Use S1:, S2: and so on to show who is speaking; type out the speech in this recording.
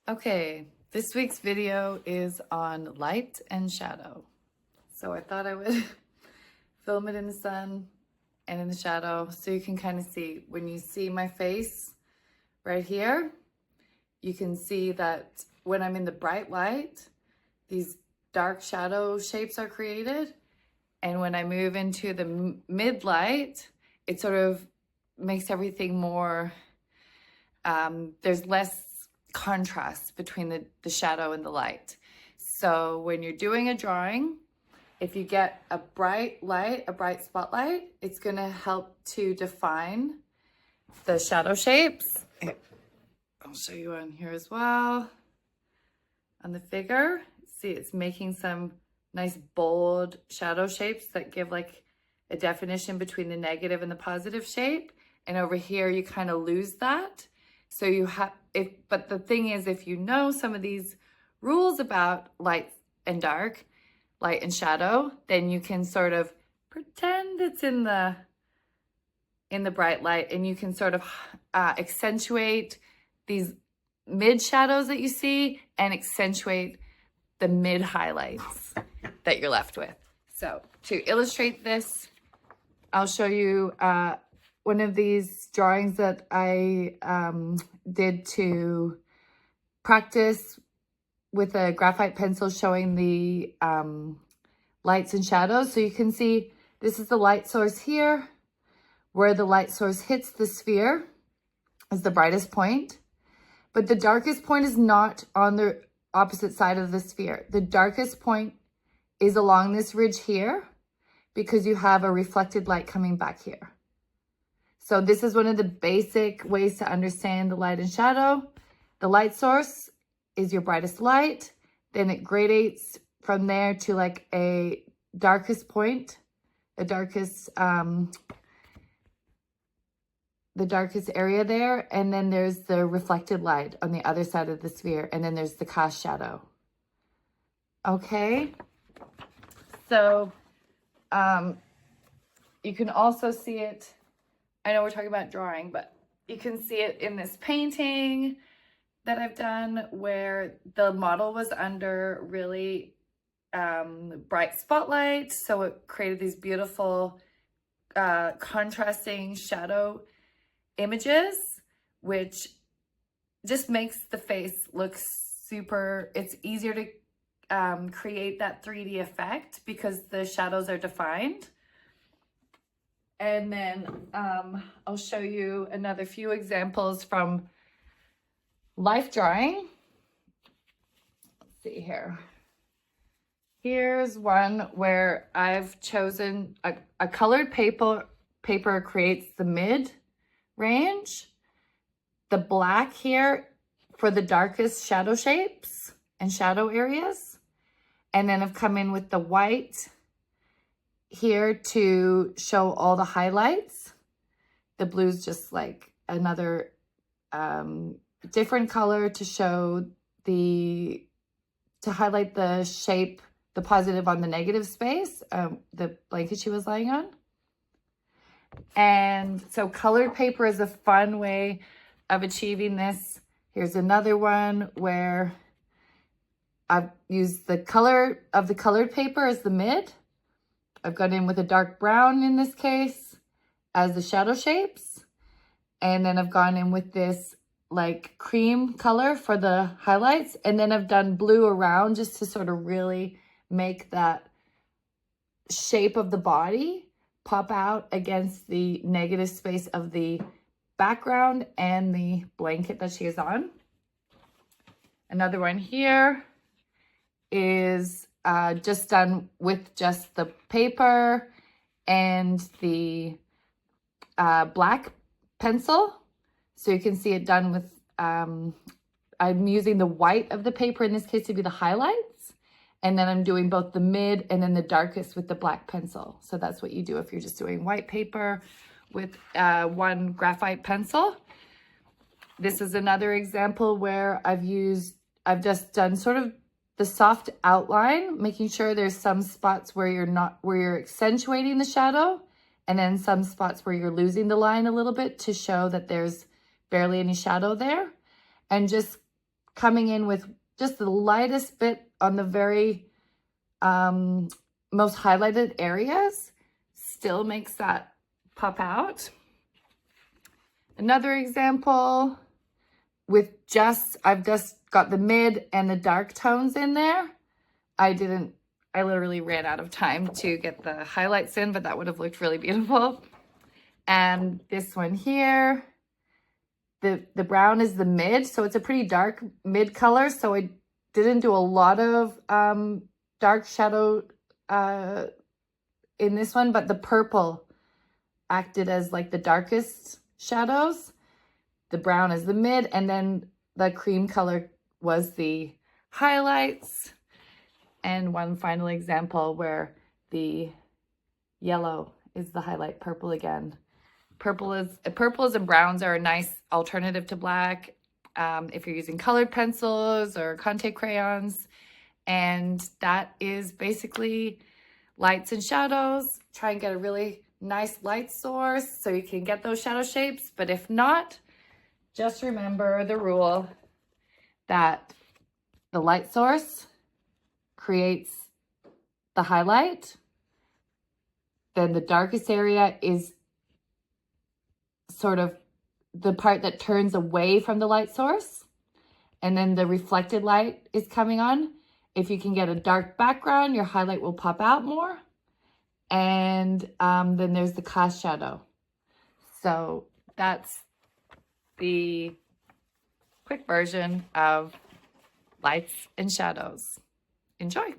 S1: Okay, this week's video is on light and shadow. So I thought I would film it in the sun and in the shadow so you can kind of see. When you see my face right here, you can see that when I'm in the bright light, these dark shadow shapes are created. And when I move into the mid light, it sort of makes everything more, there's less contrast between the shadow and the light. So when you're doing a drawing, if you get a bright light, a bright spotlight, it's going to help to define the shadow shapes. I'll show you on here as well. On the figure, see it's making some nice bold shadow shapes that give like a definition between the negative and the positive shape. And over here, you kind of lose that. So you have, but the thing is, if you know some of these rules about light and dark, light and shadow, then you can sort of pretend it's in the bright light, and you can sort of accentuate these mid shadows that you see and accentuate the mid highlights that you're left with. So to illustrate this, I'll show you one of these drawings that I did to practice with a graphite pencil showing the lights and shadows. So you can see this is the light source here, where the light source hits the sphere is the brightest point, but the darkest point is not on the opposite side of the sphere. The darkest point is along this ridge here because you have a reflected light coming back here. So this is one of the basic ways to understand the light and shadow. The light source is your brightest light. Then it gradates from there to like a darkest point, the darkest area there. And then there's the reflected light on the other side of the sphere. And then there's the cast shadow. Okay. So you can also see it. I know we're talking about drawing, but you can see it in this painting that I've done where the model was under really bright spotlight. So it created these beautiful contrasting shadow images, which just makes the face look super, it's easier to create that 3D effect because the shadows are defined. And then I'll show you another few examples from life drawing. Let's see here. Here's one where I've chosen a colored paper creates the mid range, the black here for the darkest shadow shapes and shadow areas. And then I've come in with the white here to show all the highlights. The blue's just like another different color to show to highlight the shape, the positive on the negative space, the blanket she was lying on. And so colored paper is a fun way of achieving this. Here's another one where I've used the color of the colored paper as the mid. I've gone in with a dark brown in this case as the shadow shapes. And then I've gone in with this like cream color for the highlights. And then I've done blue around just to sort of really make that shape of the body pop out against the negative space of the background and the blanket that she is on. Another one here is just done with just the paper and the black pencil. So you can see it done with, I'm using the white of the paper in this case to be the highlights. And then I'm doing both the mid and then the darkest with the black pencil. So that's what you do if you're just doing white paper with one graphite pencil. This is another example where I've just done sort of the soft outline, making sure there's some spots where you're accentuating the shadow, and then some spots where you're losing the line a little bit to show that there's barely any shadow there, and just coming in with just the lightest bit on the very most highlighted areas still makes that pop out. Another example with I've just got the mid and the dark tones in there. I literally ran out of time to get the highlights in, but that would have looked really beautiful. And this one here, the brown is the mid, so it's a pretty dark mid color. So I didn't do a lot of dark shadow in this one, but the purple acted as like the darkest shadows. The brown is the mid, and then the cream color was the highlights. And one final example where the yellow is the highlight purple again. Purples and browns are a nice alternative to black if you're using colored pencils or Conte crayons. And that is basically lights and shadows. Try and get a really nice light source so you can get those shadow shapes. But if not, just remember the rule that the light source creates the highlight. Then the darkest area is sort of the part that turns away from the light source. And then the reflected light is coming on. If you can get a dark background, your highlight will pop out more. And then there's the cast shadow. So that's the quick version of lights and shadows. Enjoy.